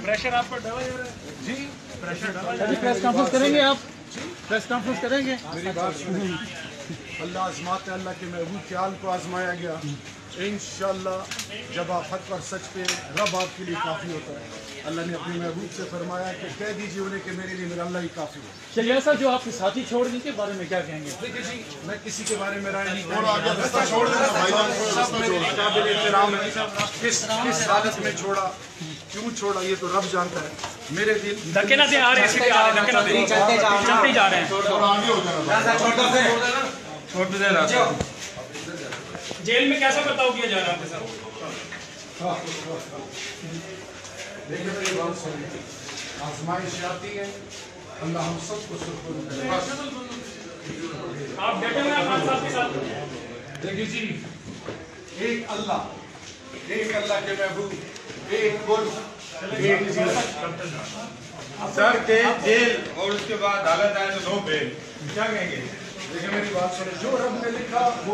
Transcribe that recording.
Pressure आप पर डाला जा रहा है जी, प्रेशर डाला जा रहा है। प्रेस कॉन्फ्रेंस करेंगे आप? प्रेस कॉन्फ्रेंस करेंगे? मेरी बात सुनिए, अल्लाह आजमाते अल्लाह के महबूब के आल को आजमाया गया। इंशाअल्लाह जब आप हक पर सच पे रब आपके लिए काफ़ी होता है। अल्लाह ने अपने महबूब से फरमाया कि कह दीजिए उन्हें कि मेरे लिए मेरा अल्लाह ही काफ़ी है। चलिए सर, जो आपके साथी छोड़ने के बारे में क्या कहेंगे? देखिए जी, मैं किसी के बारे में राय नहीं छोड़ देना भाईजान, सब मेरे काबिल एहतराम है। किस हालत में छोड़ा, क्यों छोड़ा, ये तो रब जानता है। मेरे दिल धक्के ना दे, आ रहे हैं, सीधे आ रहे हैं, धक्के ना दे, चलते जा रहे हैं। छोड़ दे रहा। जेल में कैसा बर्ताव किया जा रहा है आपके साथ? देखिए मेरी बात सुनिए, आजमाइश आती है, अल्लाह हम सबको सुकून दे। आप बैठे हुए हैं खान साहब के साथ। देखिए जी, एक अल्लाह के महबूब, एक गुल, एक सर के जेल और उसके बाद हालत आए तो 2 बेल, क्या कहेंगे? देखिए मेरी बात सुनिए, जो रब ने लिखा वो